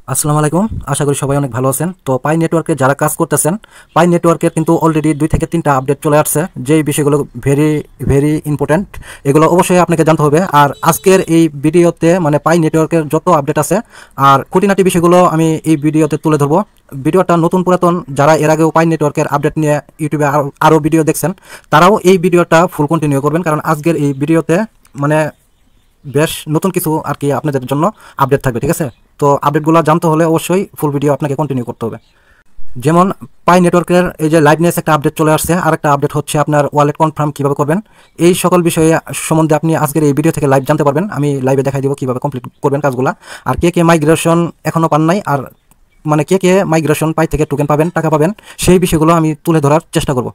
আসসালামু আলাইকুম। আশা করি সবাই অনেক ভালো আছেন। তো পাই নেটওয়ার্কে যারা কাজ করতেছেন, পাই নেটওয়ার্কের কিন্তু অলরেডি 2 থেকে 3টা আপডেট চলে আসছে, যেই বিষয়গুলো ভেরি ভেরি ইম্পর্ট্যান্ট। এগুলো অবশ্যই আপনাকে জানতে হবে। আর আজকের এই ভিডিওতে মানে পাই নেটওয়ার্কের যত আপডেট আছে আর খুঁটিনাটি বিষয়গুলো আমি এই ভিডিওতে তুলে ধরবো। ভিডিওটা নতুন পুরাতন যারা এর আগেও পাই নেটওয়ার্কের আপডেট নিয়ে ইউটিউবে আরও ভিডিও দেখছেন, তারাও এই ভিডিওটা ফুল কন্টিনিউ করবেন, কারণ আজকের এই ভিডিওতে মানে বেশ নতুন কিছু আর কি আপনাদের জন্য আপডেট থাকবে। ঠিক আছে, তো আপডেটগুলো জানতে হলে অবশ্যই ফুল ভিডিও আপনাকে কন্টিনিউ করতে হবে। যেমন পাই নেটওয়ার্কের এই যে লাইভনেস একটা আপডেট চলে আসছে, আর একটা আপডেট হচ্ছে আপনার ওয়ালেট কনফার্ম কীভাবে করবেন। এই সকল বিষয়ে সম্বন্ধে আপনি আজকের এই ভিডিও থেকে লাইভ জানতে পারবেন। আমি লাইভে দেখাই দিব কীভাবে কমপ্লিট করবেন কাজগুলো। আর কে কে মাইগ্রেশন এখনও পান নাই, আর মানে কে কে মাইগ্রেশন পাই থেকে টোকেন পাবেন, টাকা পাবেন, সেই বিষয়গুলো আমি তুলে ধরার চেষ্টা করব।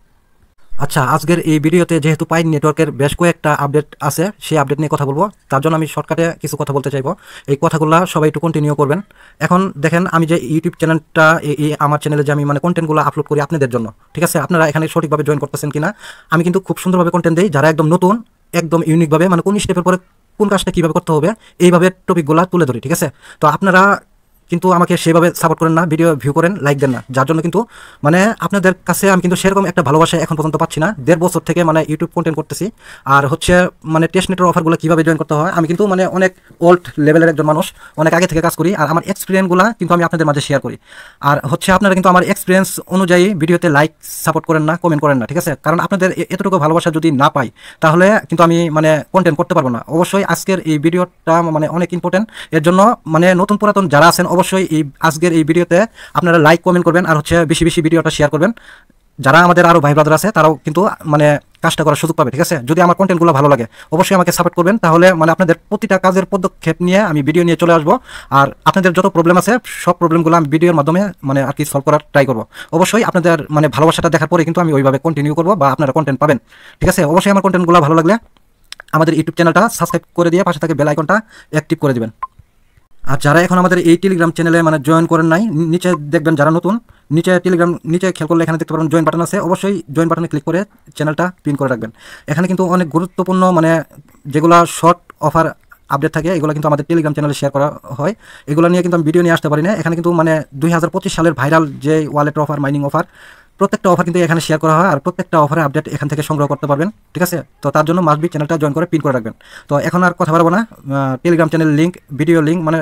আচ্ছা, আজকের এই ভিডিওতে যেহেতু পাই নেটওয়ার্কের বেশ কয়েকটা আপডেট আছে, সেই আপডেট নিয়ে কথা বলবো। তার জন্য আমি শর্টকাটে কিছু কথা বলতে চাইবো। এই কথাগুলো সবাই একটু কন্টিনিউ করবেন। এখন দেখেন, আমি যে ইউটিউব চ্যানেলটা এই আমার চ্যানেলে যে আমি মানে কন্টেন্টগুলো আপলোড করি আপনাদের জন্য, ঠিক আছে, আপনারা এখানে সঠিকভাবে জয়েন করতেছেন কিনা। আমি কিন্তু খুব সুন্দরভাবে কন্টেন্ট দিই। যারা একদম নতুন, একদম ইউনিকভাবে মানে কোন স্টেপের পরে কোন কাজটা কীভাবে করতে হবে এইভাবে টপিকগুলো তুলে ধরি। ঠিক আছে, তো আপনারা কিন্তু আমাকে সেভাবে সাপোর্ট করেন না, ভিডিও ভিউ করেন, লাইক দেন না, যার জন্য কিন্তু মানে আপনাদের কাছে আমি কিন্তু সেরকম একটা ভালোবাসা এখন পর্যন্ত পাচ্ছি না। 1.5 বছর থেকে মানে ইউটিউব কন্টেন্ট করতেছি। আর হচ্ছে মানে টেস্ট নেটের অফারগুলো কীভাবে জয়েন করতে হয়, আমি কিন্তু মানে অনেক ওল্ড লেভেলের একজন মানুষ, অনেক আগে থেকে কাজ করি। আর আমার এক্সপিরিয়েন্সগুলো কিন্তু আমি আপনাদের মাঝে শেয়ার করি। আর হচ্ছে আপনারা কিন্তু আমার এক্সপিরিয়েন্স অনুযায়ী ভিডিওতে লাইক সাপোর্ট করেন না, কমেন্ট করেন না। ঠিক আছে, কারণ আপনাদের এতটুকু ভালোবাসা যদি না পাই, তাহলে কিন্তু আমি মানে কন্টেন্ট করতে পারবো না। অবশ্যই আজকের এই ভিডিওটা মানে অনেক ইম্পর্টেন্ট। এর জন্য মানে নতুন পুরাতন যারা আছেন অবশ্যই এই আজকের এই ভিডিওতে আপনারা লাইক কমেন্ট করবেন, আর হচ্ছে বেশি বেশি ভিডিওটা শেয়ার করবেন। যারা আমাদের আরও ভাই ব্রাদার আছে তারাও কিন্তু মানে কাজটা করার সুযোগ পাবে। ঠিক আছে, যদি আমার কন্টেন্টগুলো ভালো লাগে অবশ্যই আমাকে সাপোর্ট করবেন, তাহলে মানে আপনাদের প্রতিটা কাজের পদক্ষেপ নিয়ে আমি ভিডিও নিয়ে চলে আসবো। আর আপনাদের যত প্রবলেম আছে সব প্রবলেমগুলো আমি ভিডিওর মাধ্যমে মানে আর কি সলভ করার ট্রাই করবো। অবশ্যই আপনাদের মানে ভালোবাসাটা দেখার পরে কিন্তু আমি ওইভাবে কন্টিনিউ করবো বা আপনারা কন্টেন্ট পাবেন। ঠিক আছে, অবশ্যই আমার কন্টেন্টগুলো ভালো লাগলে আমাদের ইউটিউব চ্যানেলটা সাবস্ক্রাইব করে দিয়ে পাশে থাকে বেল আইকনটা অ্যাক্টিভ করে দিবেন। আর যারা এখন আমাদের এই টেলিগ্রাম চ্যানেলে মানে জয়েন করেন নাই, নিচে দেখবেন যারা নতুন, নিচে টেলিগ্রাম নিচে খেয়াল করলে এখানে দেখতে পারেন জয়েন বাটন আছে। অবশ্যই জয়েন বাটনে ক্লিক করে চ্যানেলটা পিন করে রাখবেন। এখানে কিন্তু অনেক গুরুত্বপূর্ণ মানে যেগুলো শর্ট অফার আপডেট থাকে এগুলো কিন্তু আমাদের টেলিগ্রাম চ্যানেলে শেয়ার করা হয়। এগুলো নিয়ে কিন্তু আমি ভিডিও নিয়ে আসতে পারি না। এখানে কিন্তু মানে 2025 সালের ভাইরাল যে ওয়ালেট অফার, মাইনিং অফার, প্রত্যেকটা অফার কিন্তু এখানে শেয়ার করা হয়। আর প্রত্যেকটা অফারের আপডেট এখান থেকে সংগ্রহ করতে পারবেন। ঠিক আছে, তো তার জন্য মাস্ট বি চ্যানেলটা জয়েন করে পিন করে রাখবেন। তো এখন আর কথা বাড়াবো না, Telegram channel link, video link মানে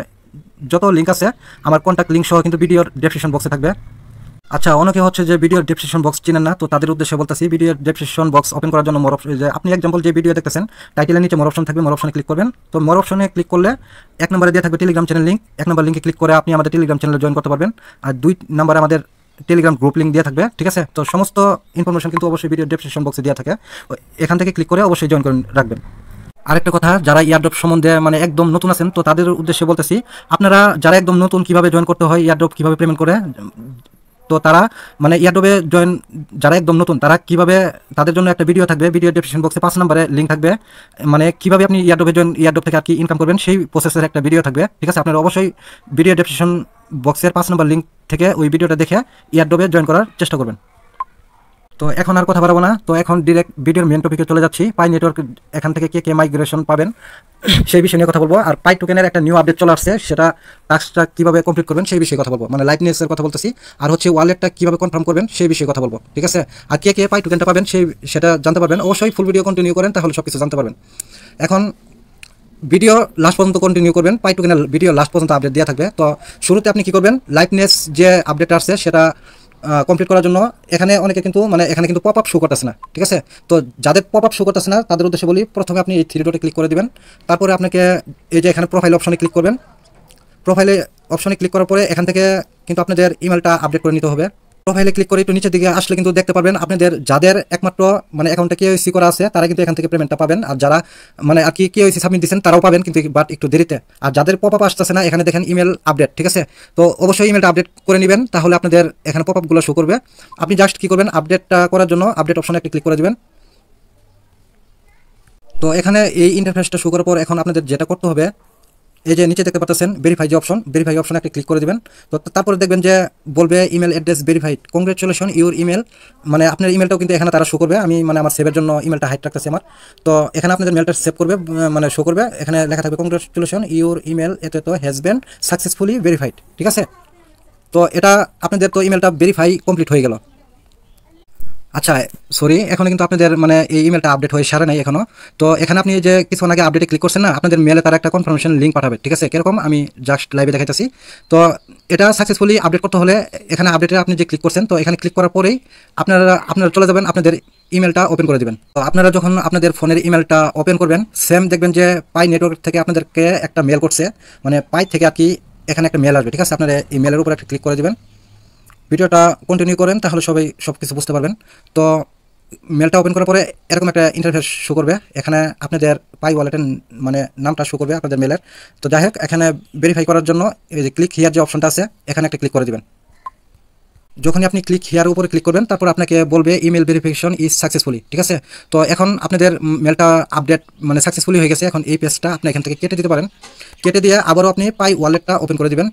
যত লিঙ্ক আছে আমার কন্ট্যাক্ট লিঙ্ক সহ কিন্তু ভিডিওর ডেসক্রিপশন বক্সে থাকবে। আচ্ছা, অনেকে হচ্ছে যে ভিডিওর ডেসক্রিপশন বক্স চিনেন না, তো তাদের উদ্দেশ্যে বলতেছি, ভিডিওর ডেসক্রিপশন বক্স ওপেন করার জন্য মোর অপশন, যে আপনি এক্সাম্পল যে ভিডিও দেখতেছেন টাইটেলের নিচে মোর অপশন থাকবে, মোর অপশনে ক্লিক করবেন। তো মোর অপশনে ক্লিক করলে 1 নম্বরে দিয়ে থাকবে টেলিগ্রাম চ্যানেল লিঙ্ক। 1 নম্বর লিঙ্কে ক্লিক করে আপনি আমাদের টেলিগ্রাম চ্যানেলে জয়েন করতে পারবেন। আর 2 নম্বরে আমাদের টেলিগ্রাম গ্রুপ লিঙ্ক দিয়ে থাকবে। ঠিক আছে, তো সমস্ত ইনফরমেশন কিন্তু অবশ্যই ভিডিও ডেসক্রিপশন বক্সে দেওয়া থাকে, এখান থেকে ক্লিক করে অবশ্যই জয়েন করে রাখবেন। আরেকটা কথা, যারা ইয়ারড্রপ সম্বন্ধে মানে একদম নতুন আছেন, তো তাদের উদ্দেশ্যে বলতেছি, আপনারা যারা একদম নতুন কিভাবে জয়েন করতে হয়, ইয়ারড্রপ কিভাবে পেমেন্ট করে, তো তারা মানে ইয়ারড্রপে জয়েন যারা একদম নতুন তারা কিভাবে, তাদের জন্য একটা ভিডিও থাকবে, ভিডিও ডেসক্রিপশন বক্সে 5 নম্বরে লিঙ্ক থাকবে। মানে কিভাবে আপনি ইয়ারড্রপে জয়েন, ইয়ারড্রপ থেকে আর কি ইনকাম করবেন সেই প্রসেসের একটা ভিডিও থাকবে। ঠিক আছে, আপনারা অবশ্যই ভিডিও ডেসক্রিপশন বক্সের 5 নম্বর লিঙ্ক থেকে ওই ভিডিওটা দেখে ইয়ারড্রপে জয়েন করার চেষ্টা করবেন। তো এখন আর কথা বাড়াবো না, তো এখন ডিরেক্ট ভিডিওর মেন টপিকে চলে যাচ্ছি। পাই নেটওয়ার্ক এখান থেকে কে কে মাইগ্রেশন পাবেন সেই বিষয় নিয়ে কথা বলবো। আর পাই টোকেনের একটা নিউ আপডেট চলে আসছে, সেটা টাস্কটা কীভাবে কমপ্লিট করবেন সেই বিষয়ে কথা বলবো, মানে লাইভনেসের কথা বলতেছি। আর হচ্ছে ওয়ালেটটা কীভাবে কনফার্ম করবেন সেই বিষয়ে কথা বলবো। ঠিক আছে, আর কে কে পাই টোকেনটা পাবেন সেটা জানতে পারবেন। অবশ্যই ফুল ভিডিও কন্টিনিউ করেন, তাহলে সব কিছু জানতে পারবেন। এখন ভিডিও লাস্ট পর্যন্ত কন্টিনিউ করবেন, পাই টোকেনের ভিডিও লাস্ট পর্যন্ত আপডেট দেওয়া থাকবে। তো শুরুতে আপনি কী করবেন, লাইভনেস যে আপডেট আসছে সেটা কমপ্লিট করার জন্য এখানে অনেকে কিন্তু মানে এখানে কিন্তু পপ আপ শো করতেছে না। ঠিক আছে, তো যাদের পপ আপ শো করতেছে না তাদের উদ্দেশ্যে বলি, প্রথমে আপনি এই 3 ডটে ক্লিক করে দিবেন। তারপরে আপনাকে এই যে এখানে প্রোফাইল অপশনে ক্লিক করবেন। প্রোফাইলে অপশনে ক্লিক করার পরে এখান থেকে কিন্তু আপনাদের ইমেলটা আপডেট করে নিতে হবে। প্রোফাইলে ক্লিক করে একটু নিচের দিকে আসলে কিন্তু দেখতে পারবেন আপনাদের যাদের একমাত্র মানে অ্যাকাউন্টে কেওয়াইসি করা আছে তারা কিন্তু এখান থেকে পেমেন্টটা পাবেন। আর যারা মানে আর কি কেওয়াইসি সাবমিট দিচ্ছেন তারাও পাবেন, কিন্তু বাট একটু দেরিতে। আর যাদের পপ আপ আসতেছে না এখানে দেখেন ইমেল আপডেট। ঠিক আছে, তো অবশ্যই ইমেলটা আপডেট করে নেবেন, তাহলে আপনাদের এখানে পপ আপগুলো শো করবে। আপনি জাস্ট কী করবেন, আপডেটটা করার জন্য আপডেট অপশনে একটা ক্লিক করে দেবেন। তো এখানে এই ইন্টারফেসটা শো করার পর এখন আপনাদের যেটা করতে হবে, এই যে নিচে দেখতে পাচ্ছেন ভেরিফাই যে অপশন, ভেরিফাই অপশনে একটা ক্লিক করে দিবেন। তো তারপরে দেখবেন যে বলবে email address verified, congratulation your email, মানে আপনার ইমেলটাও কিন্তু এখানে তারা শো করবে। আমি মানে আমার সেভের জন্য ইমেলটা হাইড রাখতেছি আমার। তো এখানে আপনাদের মেলটা সেভ করবে, মানে শো করবে, এখানে লেখা থাকবে কংগ্রেচুলেশন ইউর ইমেল এতে তো হ্যাজ বিন সাকসেসফুলি ভেরিফাইড, ঠিক আছে। তো এটা আপনাদের তো ইমেলটা ভেরিফাই কমপ্লিট হয়ে গেল। আচ্ছা সরি, এখনো কিন্তু আপনাদের মানে এই ইমেলটা আপডেট হয়ে সারে নাই এখনো। তো এখানে আপনি যে কিছুক্ষণ আগে আপডেটে ক্লিক করছেন না, আপনাদের মেলে তারা একটা কনফার্মেশন লিঙ্ক পাঠাবে, ঠিক আছে। কিরকম আমি জাস্ট লাইভে দেখাইতেছি। তো এটা সাকসেসফুলি আপডেট করতে হলে এখানে আপডেটে আপনি যে ক্লিক করছেন, তো এখানে ক্লিক করার পরেই আপনারা চলে যাবেন, আপনাদের ইমেলটা ওপেন করে দেবেন। তো আপনারা যখন আপনাদের ফোনের ইমেলটা ওপেন করবেন, সেম দেখবেন যে পাই নেটওয়ার্ক থেকে আপনাদেরকে একটা মেল করছে, মানে পাই থেকে আর কি এখানে একটা মেল আসবে, ঠিক আছে। আপনারা এই মেলের উপর একটা ক্লিক করে দেবেন। ভিডিওটা কন্টিনিউ করেন তাহলে সবাই সব কিছু বুঝতে পারবেন। তো মেলটা ওপেন করার পরে এরকম একটা ইন্টারফেস শো করবে, এখানে আপনাদের পাই ওয়ালেটের মানে নামটা শো করবে আপনাদের মেলের। তো যাই হোক, এখানে ভেরিফাই করার জন্য এই যে ক্লিক হিয়ার যে অপশনটা আছে, এখানে একটা ক্লিক করে দেবেন। যখনই আপনি ক্লিক হিয়ার উপরে ক্লিক করবেন, তারপর আপনাকে বলবে ইমেল ভেরিফিকেশন ইজ সাকসেসফুলি, ঠিক আছে। তো এখন আপনাদের মেলটা আপডেট মানে সাকসেসফুলি হয়ে গেছে। এখন এই পেজটা আপনি এখান থেকে কেটে দিতে পারেন। কেটে দিয়ে আবারও আপনি পাই ওয়ালেটটা ওপেন করে দিবেন।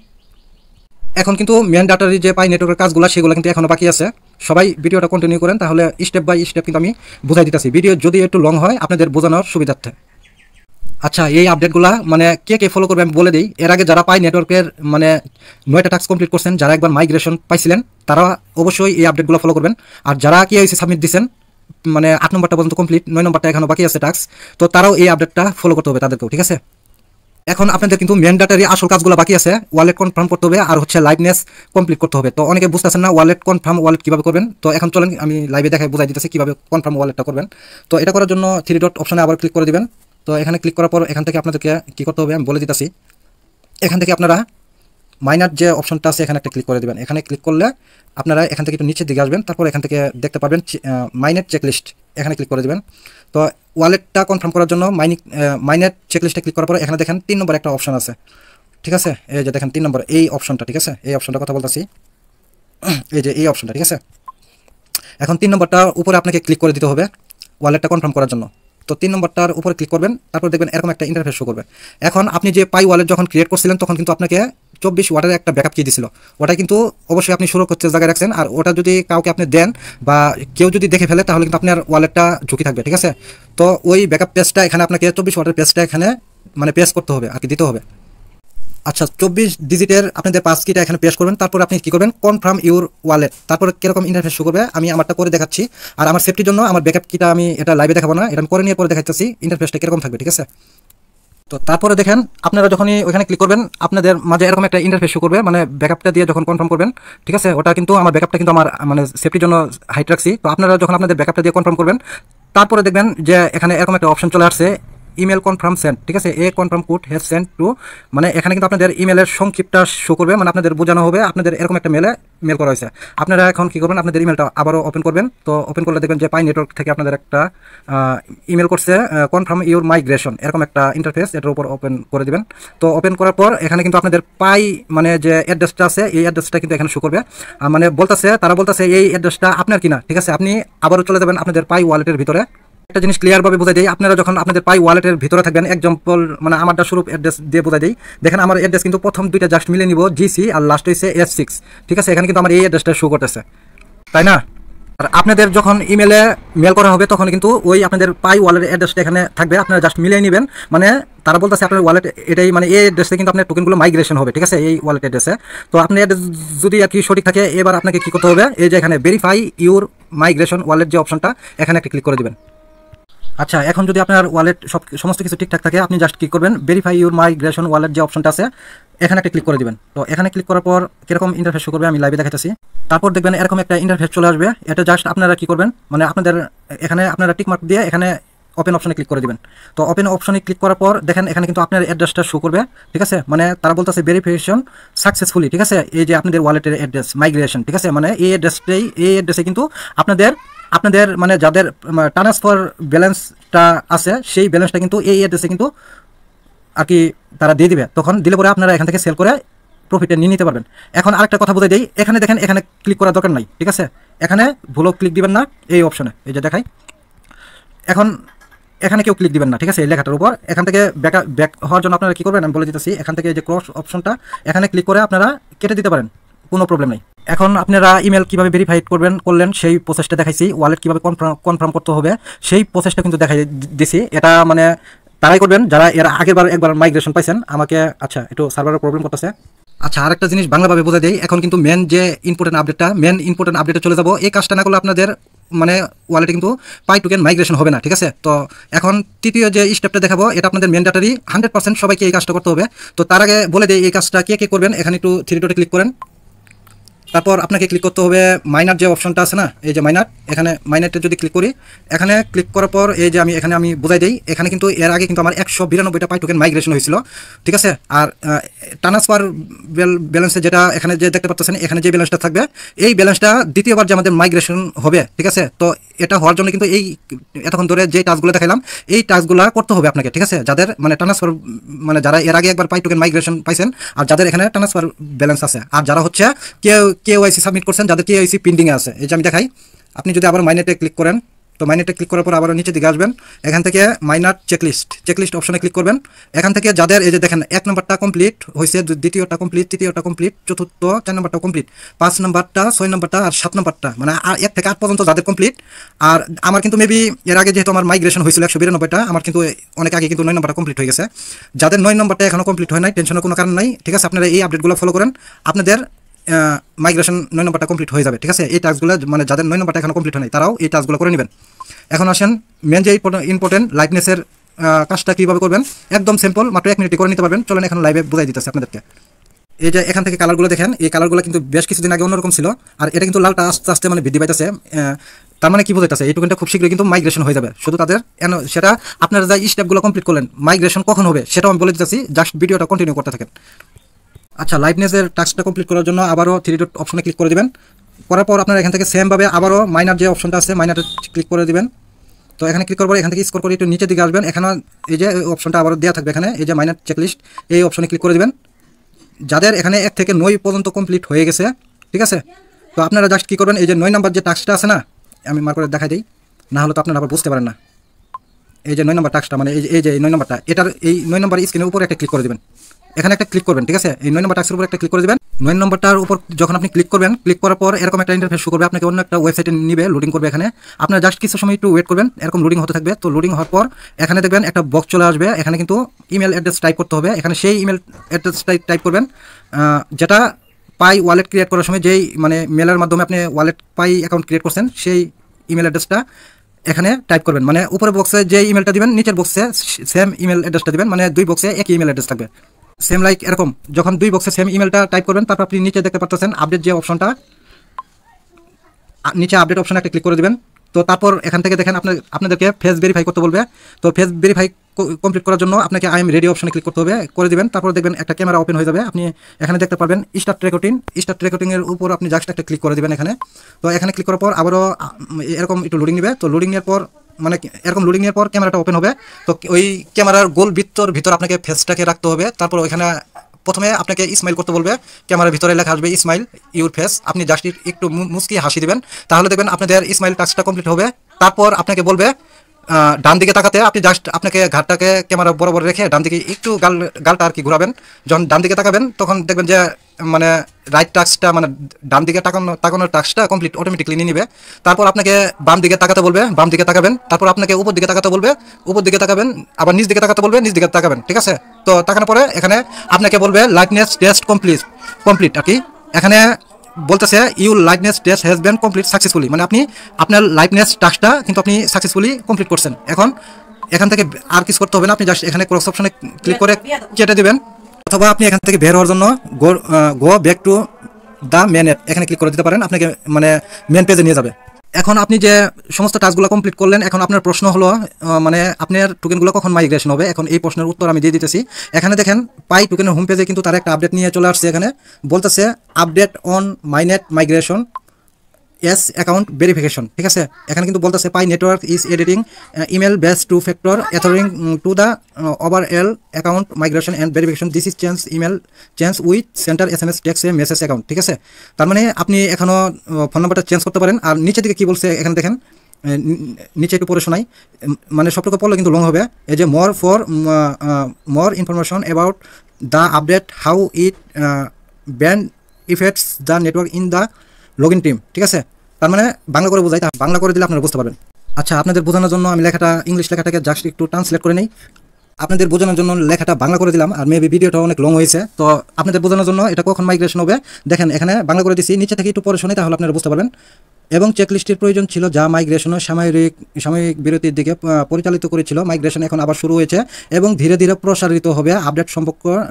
এখন কিন্তু মেন ডাটার যে পাই নেটওয়ার্কের কাজগুলো সেগুলো কিন্তু এখনো বাকি আছে। সবাই ভিডিওটা কন্টিনিউ করেন, তাহলে স্টেপ বাই স্টেপ কিন্তু আমি বুঝাই দিতেছি। ভিডিও যদি একটু লং হয় আপনাদের বোঝানোর সুবিধার্থে। আচ্ছা, এই আপডেটগুলো মানে কে ফলো করবে আমি বলে দিই। এর আগে যারা পাই নেটওয়ার্কের মানে 9টা টাস্ক কমপ্লিট করছেন, যারা একবার মাইগ্রেশন পাইছিলেন, তারা অবশ্যই এই আপডেটগুলো ফলো করবেন। আর যারা কি হয়েছে সাবমিট দিচ্ছেন, মানে 8 নম্বরটা পর্যন্ত কমপ্লিট, 9 নম্বরটা এখনো বাকি আছে টাস্ক, তো তারাও এই আপডেটটা ফলো করতে হবে তাদেরকেও, ঠিক আছে। এখন আপনাদের কিন্তু মেন ডাটারই আসল কাজগুলো বাকি আছে। ওয়ালেট কনফার্ম করতে হবে আর হচ্ছে লাইভনেস কমপ্লিট করতে হবে। তো অনেকে বুঝতেছেন না ওয়ালেট কনফার্ম ওয়ালেট কীভাবে করবেন। তো এখন চলেন আমি লাইভে দেখাই বুঝাই দিতেছি কীভাবে কনফার্ম ওয়ালেটটা করবেন। তো এটা করার জন্য 3 ডট অপশনে আবার ক্লিক করে দিবেন। তো এখানে ক্লিক করার পর এখান থেকে আপনাদেরকে কী করতে হবে আমি বলে দিতেছি। এখান থেকে আপনারা মাইনার যে অপশনটা আছে এখানে একটা ক্লিক করে দেবেন। এখানে ক্লিক করলে আপনারা এখান থেকে একটু নিচের দিকে আসবেন, তারপর এখান থেকে দেখতে পারবেন মাইনেট চেকলিস্ট, এখানে ক্লিক করে দেবেন। তো ওয়ালেটটা কনফার্ম করার জন্য মাইনেট চেকলিস্টে ক্লিক করার পর এখানে দেখেন 3 নম্বর একটা অপশন আছে, ঠিক আছে। এই যে দেখেন 3 নম্বর এই অপশনটা, ঠিক আছে। এই অপশনটা কথা বলতেছি, এই যে এই অপশনটা, ঠিক আছে। এখন 3 নম্বরটার উপরে আপনাকে ক্লিক করে দিতে হবে ওয়ালেটটা কনফার্ম করার জন্য। তো 3 নম্বরটার উপরে ক্লিক করবেন, তারপর দেখবেন এরকম একটা ইন্টারফেস শো করবে। এখন আপনি যে পাই ওয়ালেট যখন ক্রিয়েট করছিলেন তখন কিন্তু আপনাকে 24 ওয়াটের একটা ব্যাকআপ কি দিছিল, ওটা কিন্তু অবশ্যই আপনি সুরক্ষিত জায়গায় রাখছেন। আর ওটা যদি কাউকে আপনি দেন বা কেউ যদি দেখে ফেলে তাহলে কিন্তু আপনার ওয়ালেটটা ঝুঁকি থাকবে, ঠিক আছে। তো ওই ব্যাকআপ পেজটা এখানে আপনাকে 24 ওয়াটের পেজটা এখানে মানে পেজ করতে হবে আর কি, দিতে হবে। আচ্ছা, 24 ডিজিটের আপনাদের পাস কিটা এখানে পেশ করবেন। তারপর আপনি কি করবেন, কনফার্ম ইউর ওয়ালেট, তারপর কিরকম ইন্টারফেস শো করবে আমি আমারটা করে দেখাচ্ছি। আর আমার সেফটির জন্য আমার ব্যাকআপ কিটা আমি এটা লাইভে দেখাবো না, এটা আমি করে নিয়ে পরে দেখাচ্ছি ইন্টারফেসটা কিরকম থাকবে, ঠিক আছে। তো তারপরে দেখেন আপনারা যখনই ওখানে ক্লিক করবেন আপনাদের মাঝে এরকম একটা ইন্টারফেস শো করবে, মানে ব্যাকআপটা দিয়ে যখন কনফার্ম করবেন, ঠিক আছে। ওটা কিন্তু আমার ব্যাকআপটা কিন্তু আমার মানে সেফটির জন্য হাইট রাখছি। তো আপনারা যখন আপনাদের ব্যাকআপটা দিয়ে কনফার্ম করবেন, তারপরে দেখবেন যে এখানে এরকম একটা অপশন চলে আসছে ইমেল কনফার্ম সেন্ড, ঠিক আছে। A confirm code has send to, মানে এখানে কিন্তু আপনাদের ইমেলের সংক্ষিপ্তটা শো করবে, মানে আপনাদের বোঝানো হবে আপনাদের এরকম একটা মেল করা হয়েছে। আপনারা এখন কী করবেন, আপনাদের ইমেলটা আবারও ওপেন করবেন। তো ওপেন করলে দেখবেন যে পাই নেটওয়ার্ক থেকে আপনাদের একটা ইমেল করছে কনফার্ম ইউর মাইগ্রেশন, এরকম একটা ইন্টারফেস, এটার উপর ওপেন করে দেবেন। তো ওপেন করার পর এখানে কিন্তু আপনাদের পাই মানে যে অ্যাড্রেসটা আছে এই অ্যাড্রেসটা কিন্তু এখানে শো করবে। মানে তারা বলতেছে এই অ্যাড্রেসটা আপনার কিনা, ঠিক আছে। আপনি আবারও চলে যাবেন আপনাদের পাই ওয়ালেটের ভিতরে। একটা জিনিস ক্লিয়ারভাবে বোঝাই দিই, আপনারা যখন আপনাদের পাই ওয়ালেটের ভিতরে থাকবেন, এক্সাম্পল মানে আমারটা স্বরূপ অ্যাড্রেস দিয়ে বোঝাই দিই। দেখেন আমার অ্যাড্রেস কিন্তু প্রথম 2টা জাস্ট মিলে নিব GC আর লাস্ট হয়েছে S6, ঠিক আছে। এখানে কিন্তু আমার এই অ্যাড্রেসটা শো করতেছে, তাই না। আর আপনাদের যখন ইমেলে মেল করা হবে তখন কিন্তু ওই আপনাদের পাই ওয়ালেটের অ্যাড্রেসটা এখানে থাকবে, আপনারা জাস্ট মিলিয়ে নেবেন। মানে তারা বলতেছে আপনার ওয়ালেট এটাই, মানে এই অ্যাড্রেসে কিন্তু আপনার টোকেনগুলো মাইগ্রেশন হবে, ঠিক আছে, এই ওয়ালেট অ্যাড্রেসে। তো আপনার অ্যাড্রেস যদি আর কি সঠিক থাকে, এবার আপনাকে কী করতে হবে, এই যে এখানে ভেরিফাই ইউর মাইগ্রেশন ওয়ালেট যে অপশনটা এখানে একটা ক্লিক করে দেবেন। আচ্ছা, এখন যদি আপনার ওয়ালেট সমস্ত কিছু ঠিকঠাক থাকে, আপনি জাস্ট ক্লিক করবেন ভেরিফাই ইউর মাইগ্রেশন ওয়ালেট যে অপশনটা আছে এখানে একটা ক্লিক করে দিবেন। তো এখানে ক্লিক করার পর কিরকম ইন্টারফেস শো করবে আমি লাইভে দেখাচ্ছি। তারপর দেখবেন এরকম একটা ইন্টারফেস চলে আসবে। এটা জাস্ট আপনারা কি করবেন, মানে আপনাদের এখানে আপনারা টিক মার্ক দিয়ে এখানে ওপেন অপশনে ক্লিক করে দিবেন। তো ওপেন অপশনে ক্লিক করার পর দেখেন এখানে কিন্তু আপনার অ্যাড্রেসটা শো করবে, ঠিক আছে। মানে তারা বলতেছে ভেরিফিকেশন সাকসেসফুলি, ঠিক আছে। এই যে আপনাদের ওয়ালেটের অ্যাড্রেস মাইগ্রেশন, ঠিক আছে, মানে এই অ্যাড্রেসে কিন্তু আপনাদের মানে যাদের ট্রান্সফার ব্যালেন্সটা আছে সেই ব্যালেন্সটা কিন্তু এই অ্যাড্রেসে কিন্তু আর কি তারা দিয়ে দিবে। তখন দিলে পরে আপনারা এখান থেকে সেল করে প্রফিটে নিয়ে নিতে পারবেন। এখন আরেকটা কথা বলে দিই, এখানে দেখেন এখানে ক্লিক করার দরকার নাই, ঠিক আছে। এখানে ভুলও ক্লিক দিবেন না এই অপশনে, এই যে দেখাই। এখন এখানে কেউ ক্লিক দিবেন না, ঠিক আছে, এই লেখাটার উপর। এখান থেকে ব্যাক হওয়ার জন্য আপনারা কি করবেন আমি বলে দিতেছি। এখান থেকে এই যে ক্রস অপশনটা এখানে ক্লিক করে আপনারা কেটে দিতে পারেন, কোনো প্রবলেম নেই। এখন আপনারা ইমেল কিভাবে ভেরিফাই করলেন সেই প্রসেসটা দেখাইছি। ওয়ালেট কিভাবে কনফার্ম করতে হবে সেই প্রসেসটা কিন্তু দেখাই দিছি। এটা মানে তারাই করবেন যারা এর আগেরবার একবার মাইগ্রেশন পাইছেন। আমাকে আচ্ছা একটু সার্ভারের প্রবলেম করতেছে। আচ্ছা, আরেকটা জিনিস বাংলাভাবে বোঝা দেই। এখন কিন্তু মেন ইম্পর্টেন্ট আপডেটে চলে যাব। এই কাজটা না করলে আপনাদের মানে ওয়ালেটে কিন্তু পাই টোকেন মাইগ্রেশন হবে না, ঠিক আছে। তো এখন তৃতীয় যে স্টেপটা দেখাবো এটা আপনাদের ম্যান্ডেটরি 100% সবাইকে এই কাজটা করতে হবে। তো তার আগে বলে দিই এই কাজটা কে করবেন। এখানে একটু থ্রি ডটে ক্লিক করেন, তারপর আপনাকে ক্লিক করতে হবে মাইনার যে অপশনটা আছে না, এই যে মাইনার, এখানে মাইনারটা যদি ক্লিক করি, এখানে ক্লিক করার পর এই যে আমি বোঝাই দিই। এখানে কিন্তু এর আগে কিন্তু আমার 192টা পাই টোকেন মাইগ্রেশন হয়েছিল, ঠিক আছে। আর ট্রান্সফার ব্যালেন্সে যেটা এখানে যে দেখতে পাচ্ছেন, এখানে যে ব্যালেন্সটা থাকবে এই ব্যালেন্সটা দ্বিতীয়বার যে আমাদের মাইগ্রেশন হবে, ঠিক আছে। তো এটা হওয়ার জন্য কিন্তু এই এতক্ষণ ধরে যে টাস্কগুলো দেখালাম এই টাস্কগুলো করতে হবে আপনাকে, ঠিক আছে। যাদের মানে ট্রান্সফার মানে যারা এর আগে একবার পাই টোকেন মাইগ্রেশন পাইছেন আর যাদের এখানে ট্রান্সফার ব্যালেন্স আছে, আর যারা হচ্ছে কেওআইসি সাবমিট করছেন, যাদের কেওআইসি পেন্ডিংয়ে আছে। এই যে আমি দেখাই, আপনি যদি আবার মাইনেটে ক্লিক করেন, তো মাইনেটে ক্লিক করার পর আবার নিচের দিকে আসবেন। এখান থেকে মাইনার চেকলিস্ট অপশনে ক্লিক করবেন। এখান থেকে যাদের এই যে দেখেন 1 নম্বরটা কমপ্লিট হয়েছে, দ্বিতীয়টা কমপ্লিট, তৃতীয়টা কমপ্লিট, চতুর্থ 4 নম্বরটা কমপ্লিট, 5 নম্বরটা, 6 নম্বরটা আর 7 নম্বরটা, মানে 1 থেকে 8 পর্যন্ত যাদের কমপ্লিট। আর আমার কিন্তু মেবি এর আগে যেহেতু আমার মাইগ্রেশন হয়েছিল 192টা, আমার কিন্তু অনেক আগে কিন্তু 9 নম্বরটা কমপ্লিট হয়ে গেছে। যাদের 9 নম্বরটা এখনো কমপ্লিট হয় নাই, টেনশনের কোনো কারণ নাই, ঠিক আছে। আপনারা এই আপডেটগুলো ফলো করেন, আপনাদের মাইগ্রেশন 9 নম্বরটা কমপ্লিট হয়ে যাবে, ঠিক আছে। এই টাস্কগুলো মানে যাদের 9 নম্বরটা এখনো কমপ্লিট হয় নাই তারাও এই টাস্কগুলো করে নেবেন। এখন আসেন মেন যে ইম্পর্টেন্ট লাইভনেসের কাজটা কীভাবে করবেন, একদম সিম্পল, মাত্র 1 মিনিটে করে নিতে পারবেন। চলেন এখন লাইভে বোঝাই দিতেছে আপনাদেরকে। এই যে এখান থেকে কালারগুলো দেখেন, এই কালারগুলো কিন্তু বেশ কিছুদিন আগে অন্যরকম ছিল, আর এটা কিন্তু লালটা আস্তে আস্তে মানে বৃদ্ধি পাইতেছে। তার মানে কি বোঝাইতেছে, এই টোকেনটা খুব শীঘ্রই কিন্তু মাইগ্রেশন হয়ে যাবে। শুধু তাদের সেটা আপনারা যা স্টেপগুলো কমপ্লিট করলেন, মাইগ্রেশন কখন হবে সেটাও আমি বলে দিতেছি, জাস্ট ভিডিওটা কন্টিনিউ করতে থাকেন। আচ্ছা, লাইভনেসের টাস্কটা কমপ্লিট করার জন্য আবারও থ্রি ডট অপশনে ক্লিক করে দেবেন। করার পর আপনারা এখান থেকে সেমভাবে আবারও মাইনার যে অপশনটা আছে মাইনারে ক্লিক করে দেবেন। তো এখানে ক্লিক করার পর এখান থেকে স্ক্রল করে একটু নিচের দিকে আসবেন। এখানে এই যে অপশনটা আবারও দেওয়া থাকবে, এখানে এই যে মাইনার চেকলিস্ট, এই অপশনে ক্লিক করে দেবেন। যাদের এখানে 1 থেকে 9 পর্যন্ত কমপ্লিট হয়ে গেছে, ঠিক আছে। তো আপনারা জাস্ট কী করবেন, এই যে 9 নম্বর যে টাস্কটা আছে না, আমি মার্ক করে দেখাই দিই, না হলে তো আপনারা আবার বুঝতে পারেন না। এই যে 9 নম্বর টাস্কটা মানে এই যে 9 নম্বরটা, এটার এই 9 নম্বর স্ক্রিনের উপরে একটা ক্লিক করে দেবেন। এখানে একটা ক্লিক করবেন, ঠিক আছে। এই 9 নম্বর টাস্কের উপর একটা ক্লিক করে দেবেন। 9 নম্বরটার উপর যখন আপনি ক্লিক করবেন, ক্লিক করার পর এরকম একটা ইন্টারফেস শো করবে, আপনাকে অন্য একটা ওয়েবসাইটে নিবে, লোডিং করবে। এখানে আপনারা জাস্ট কিছু সময় একটু ওয়েট করবেন, এরকম লোডিং হতে থাকবে। তো লোডিং হওয়ার পর এখানে দেখবেন একটা বক্স চলে আসবে, এখানে কিন্তু ইমেল অ্যাড্রেস টাইপ করতে হবে। এখানে সেই ইমেল অ্যাড্রেস টাইপ করবেন যেটা পাই ওয়ালেট ক্রিয়েট করার সময় যেই মানে মেলের মাধ্যমে আপনি ওয়ালেট পাই অ্যাকাউন্ট ক্রিয়েট করছেন, সেই ইমেল অ্যাড্রেসটা এখানে টাইপ করবেন। মানে উপরে বক্সে যে ইমেলটা দিবেন, নিচের বক্সে সেম ইমেল অ্যাড্রেসটা দিবেন, মানে 2 বক্সে একই ইমেল অ্যাড্রেস থাকবে। সেম লাইক এরকম যখন 2 বক্সে সেম ইমেলটা টাইপ করবেন, তারপর আপনি নিচে দেখতে পাচ্ছেন আপডেট যে অপশনটা, নিচে আপডেট অপশনে একটা ক্লিক করে দেবেন। তো তারপর এখান থেকে দেখেন আপনাদেরকে ফেস ভেরিফাই করতে বলবে। তো ফেস ভেরিফাই কমপ্লিট করার জন্য আপনাকে আই এম রেডি অপশনে ক্লিক করতে হবে, করে দিবেন। তারপর দেখবেন একটা ক্যামেরা ওপেন হয়ে যাবে, আপনি এখানে দেখতে পারবেন স্টার্ট রেকর্ডিংয়ের উপর আপনি জাস্ট একটা ক্লিক করে দেবেন এখানে। তো এখানে ক্লিক করার পর আবারও এরকম একটু লোডিং নেবে। তো লোডিং এর পর মানে এরকম লোডিং এর পর ক্যামেরাটা ওপেন হবে। তো ওই ক্যামেরার গোল ভিতর আপনাকে ফেসটাকে রাখতে হবে। তারপর ওইখানে প্রথমে আপনাকে স্মাইল করতে বলবে, ক্যামেরার ভিতরে লেখা আসবে স্মাইল ইউর ফেস, আপনি জাস্ট একটু মুস্কি হাসি দিবেন, তাহলে দেখবেন আপনাদের স্মাইল টাস্কটা কমপ্লিট হবে। তারপর আপনাকে বলবে ডান দিকে তাকাতে, আপনি জাস্ট আপনাকে ঘাটটাকে ক্যামেরা বরাবর রেখে ডান দিকে একটু গালটা আর কি ঘোরাবেন। যখন ডান দিকে তাকাবেন তখন দেখবেন যে মানে রাইট টাস্কটা মানে ডান দিকে তাকানোর টাস্কটা কমপ্লিট অটোমেটিকলি নিয়ে নিবে। তারপর আপনাকে বাম দিকে তাকাতে বলবে, বাম দিকে তাকাবেন। তারপর আপনাকে উপর দিকে তাকাতে বলবে, উপর দিকে তাকাবেন। আবার নিচ দিকে তাকাতে বলবে, নিচ দিকে তাকাবেন, ঠিক আছে। তো তাকানোর পরে এখানে আপনাকে বলবে লাইটনেস টেস্ট কমপ্লিট আর কি। এখানে বলতেছে you lightness test has been complete successfully, মানে আপনি আপনার লাইটনেস টাস্কটা কিন্তু আপনি সাকসেসফুলি কমপ্লিট করছেন। এখন এখান থেকে আর কিছু করতে হবে না, আপনি জাস্ট এখানে ক্রস অপশনে ক্লিক করে কেটে দেবেন, অথবা আপনি এখান থেকে বের হওয়ার জন্য go back to the main app এখানে ক্লিক করে দিতে পারেন, আপনাকে মানে মেন পেজে নিয়ে যাবে। এখন আপনি যে সমস্ত টাস্কগুলো কমপ্লিট করলেন, এখন আপনার প্রশ্ন হলো মানে আপনার টোকেনগুলো কখন মাইগ্রেশন হবে। এখন এই প্রশ্নের উত্তর আমি দিয়ে দিতেছি। এখানে দেখেন পাই টোকেনের হোম পেজে কিন্তু তার একটা আপডেট নিয়ে চলে আসছে। এখানে বলতেছে update on mainnet migration as account verification, ঠিক আছে। এখানে কিন্তু বলতেছে Pi Network is editing email base 2 factor authoring to the overall account migration and verification, this is email change with centre SMS text message account, ঠিক আছে। তার মানে আপনি এখনও ফোন নাম্বারটা চেঞ্জ করতে পারেন। আর নিচের দিকে কী বলছে এখানে দেখেন, নিচে একটু পড়ে শোনাই, মানে সবটুকু পড়লে কিন্তু লং হবে। এই যে more information about the update how it band effects the network in the login team. ঠিক আছে, তার মানে বাংলা করে বোঝাই, বাংলা করে দিলে আপনারা বুঝতে পারবেন। আচ্ছা, আপনাদের বোঝানোর জন্য আমি লেখাটা ইংলিশ লেখাটাকে জাস্ট একটু ট্রান্সলেট করে নিই। আপনাদের বোঝানোর জন্য লেখাটা বাংলা করে দিলাম, আর মেবি ভিডিওটা অনেক লং হয়েছে, তো আপনাদের বোঝানোর জন্য এটা কখন মাইগ্রেশন হবে দেখেন, এখানে বাংলা করে দিচ্ছি, নিচে থেকে একটু পরে শুনে তাহলে আপনারা বুঝতে পারবেন। এবং চেকলিস্টের প্রয়োজন ছিল যা মাইগ্রেশনের সাময়িক বিরতির দিকে পরিচালিত করেছিল। মাইগ্রেশন এখন আবার শুরু হয়েছে এবং ধীরে ধীরে প্রসারিত হবে। আপডেট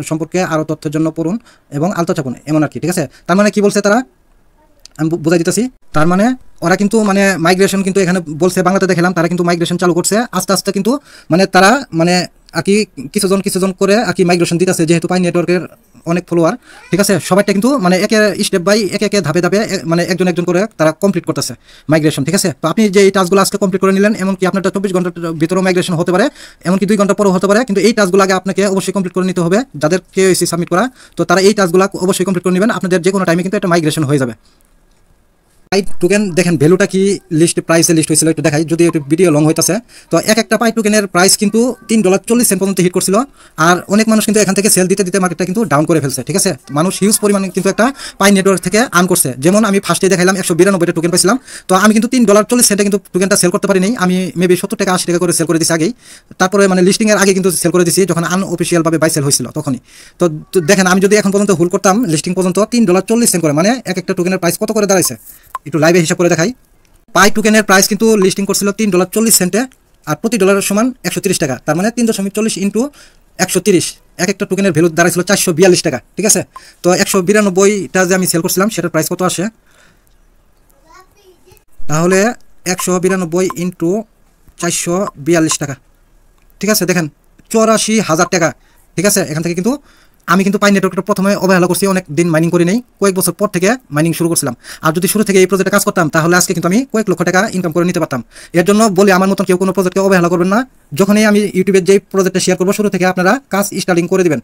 সম্পর্কে আরও তথ্যের জন্য পড়ুন এবং আলতো চাপুন, এমন আর কি। ঠিক আছে, তার মানে কি বলছে তারা, আমি বোঝাই দিতেছি। তার মানে ওরা কিন্তু মানে মাইগ্রেশন কিন্তু এখানে বলছে, বাংলাতে দেখলাম তারা কিন্তু মাইগ্রেশন চালু করছে আস্তে আস্তে, কিন্তু মানে তারা মানে আর কি কিছুজন করে আর কি মাইগ্রেশন দিতেছে, যেহেতু পাই নেটওয়ার্কের অনেক ফলোয়ার। ঠিক আছে, সবাইটা কিন্তু মানে স্টেপ বাই একে ধাপে মানে একজন করে তারা কমপ্লিট করতেছে মাইগ্রেশন। ঠিক আছে, তো আপনি যে এই টাস্কগুলো আজকে কমপ্লিট করে নিলেন, এমনকি আপনারটা 24 ঘন্টার ভিতরেও মাইগ্রেশন হতে পারে, এমনকি 2 ঘন্টা পরেও হতে পারে, কিন্তু এই টাস্কগুলো আগে আপনাকে অবশ্যই কমপ্লিট করে নিতে হবে। যাদের কেওয়াইসি সাবমিট করা, তো তারা এই টাস্কগুলো অবশ্যই কমপ্লিট করে নেবেন, আপনাদের যে কোনো টাইমে কিন্তু একটা মাইগ্রেশন হয়ে যাবে। পাই টোকেন দেখেন ভ্যালুটা কি প্রাইসে লিস্ট হয়েছিল একটু দেখাই, যদি একটু ভিডিও লং হইতেছে। তো একটা পাই টোকেনের প্রাইস কিন্তু $3.40 পর্যন্ত হিট করছিল, আর অনেক মানুষ কিন্তু এখান থেকে সেল দিতে মার্কেটটা কিন্তু ডাউন করে ফেলছে। ঠিক আছে, মানুষ হিউজ পরিমাণে কিন্তু একটা পাই নেটওয়ার্ক থেকে আর্ন করছে। যেমন আমি ফার্স্টে দেখাইলাম 192 টোকেন পাইছিলাম, তো আমি কিন্তু $3.40 কিন্তু টোকেনটা সেল করতে পারিনি, আমি মেবি 70 টাকা 80 টাকা করে সেল করে দিচ্ছি আগেই। তারপরে মানে লিস্টিংয়ের আগে কিন্তু সেল করে দিচ্ছি, যখন আনঅফিসিয়ালভাবে বাই সেল হয়েছিল তখনই। তো দেখেন আমি যদি এখন পর্যন্ত হোল্ড করতাম লিস্টিং পর্যন্ত $3.40 করে, মানে একটা টোকেনের প্রাইস কত করে দাঁড়াইছে একটু লাইভে হিসাব করে দেখাই। পাই টোকেনের প্রাইস কিন্তু লিস্টিং করছিল $3.40, আর প্রতি ডলারের সমান 130 টাকা, তার মানে 3.40 ইন্টু 130, একটা টোকেনের ভ্যালু দাঁড়াইছিল $442 টাকা। ঠিক আছে, তো 192টা যে আমি সেল করছিলাম সেটার প্রাইস কত আসে, তাহলে 192 ইন্টু 442 টাকা। ঠিক আছে, দেখেন 84,000 টাকা। ঠিক আছে, এখান থেকে কিন্তু আমি কিন্তু পাই নেটওয়ার্কটা প্রথমে অবহেলা করছি, অনেক দিন মাইনিং করি নেই, কয়েক বছর পর থেকে মাইনিং শুরু করছিলাম। আর যদি শুরু থেকে এই প্রজেক্টে কাজ করতাম তাহলে আজকে কিন্তু আমি কয়েক লক্ষ টাকা ইনকাম করে নিতে পারতাম। এর জন্য বলি, আমার মতন কেউ কোনো প্রজেক্টকে অবহেলা করবেন না। যখনই আমি ইউটিউবে যেই প্রজেক্টটা শেয়ার করবো, শুরু থেকে আপনারা কাজ স্টার্টিং করে দিবেন।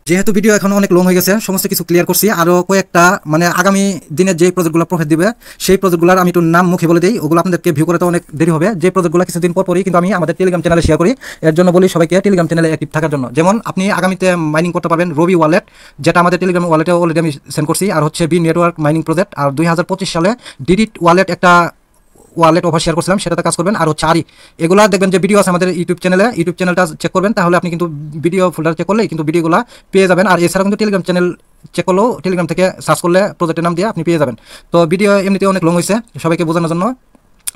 যেহেতু ভিডিও এখন অনেক লং হয়ে গেছে, সমস্ত কিছু ক্লিয়ার করছি, আরও কয়েকটা মানে আগামী দিনে যে প্রজেক্টগুলো প্রফিট দিবে সেই প্রজেক্টগুলোর আমি একটু নাম মুখে বলে দিই, ওগুলো আপনাদেরকে ভিউ করতে অনেক দেরি হবে। যে প্রজেক্টগুলো কিছুদিন পরই কিন্তু আমি আমাদের টেলিগ্রাম চ্যানেলে শেয়ার করি, এর জন্য বলি সবাইকে টেলিগ্রাম চ্যানেলে অ্যাক্টিভ থাকার জন্য। যেমন আপনি আগামীতে মাইনিং করতে পারবেন রবি ওয়ালেট, যেটা আমাদের টেলিগ্রাম ওয়ালেটে অলরেডি আমি সেন্ড করছি, আর হচ্ছে বি নেটওয়ার্ক মাইনিং প্রজেক্ট, আর 2025 সালে ডিডিট ওয়ালেট একটা ওয়ালেট অফার শেয়ার করছিলাম, সেটাতে কাজ করবেন। আর হচ্ছে এগুলা দেখবেন যে ভিডিও আছে আমাদের ইউটিউব চ্যানেলটা চেক করবেন, তাহলে আপনি কিন্তু ভিডিও ফোল্ডার চেক করলেই কিন্তু ভিডিওগুলো পেয়ে যাবেন। আর এছাড়া কিন্তু টেলিগ্রাম চ্যানেল চেক করলেও টেলিগ্রাম থেকে সার্চ করলে প্রজেক্টের নাম দিয়ে আপনি পেয়ে যাবেন। তো ভিডিও এমনিতে অনেক লং হয়েছে সবাইকে বোঝানোর জন্য,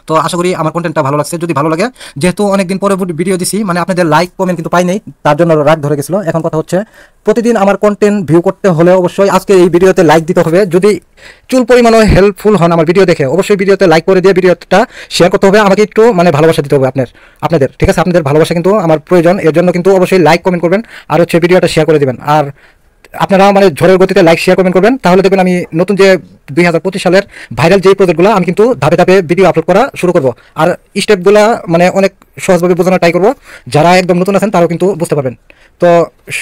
তো আশা করি আমার কন্টেন্টটা ভালো লাগছে। যদি ভালো লাগে, যেহেতু অনেকদিন পরে ভিডিও দিছি, মানে আপনাদের লাইক কমেন্ট কিন্তু পাই নাই, তার জন্য রাগ ধরে গেছিলো। এখন কথা হচ্ছে, প্রতিদিন আমার কন্টেন্ট ভিউ করতে হলে অবশ্যই আজকে এই ভিডিওতে লাইক দিতে হবে। যদি চুল পরিমাণও হেল্পফুল হন আমার ভিডিও দেখে, অবশ্যই ভিডিওতে লাইক করে দিয়ে ভিডিওটা শেয়ার করতে হবে। আমাকে একটু মানে ভালোবাসা দিতে হবে আপনাদের। ঠিক আছে, আপনাদের ভালোবাসা কিন্তু আমার প্রয়োজন, এর জন্য কিন্তু অবশ্যই লাইক কমেন্ট করবেন, আর হচ্ছে ভিডিওটা শেয়ার করে দেবেন। আর আপনারা মানে ঝড়ের গতিতে লাইক শেয়ার কমেন্ট করবেন, তাহলে দেখবেন আমি নতুন যে 2025 সালের ভাইরাল যেই প্রজেক্টগুলো আমি কিন্তু ধাপে ভিডিও আপলোড করা শুরু করব। আর স্টেপগুলো মানে অনেক সহজভাবে বোঝানোর ট্রাই করবো, যারা একদম নতুন আছেন তারাও কিন্তু বুঝতে পারবেন। তো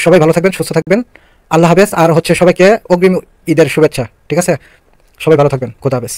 সবাই ভালো থাকবেন, সুস্থ থাকবেন, আল্লাহ হাফেজ। আর হচ্ছে সবাইকে অগ্রিম ঈদের শুভেচ্ছা। ঠিক আছে, সবাই ভালো থাকবেন, খোদা হাফেজ।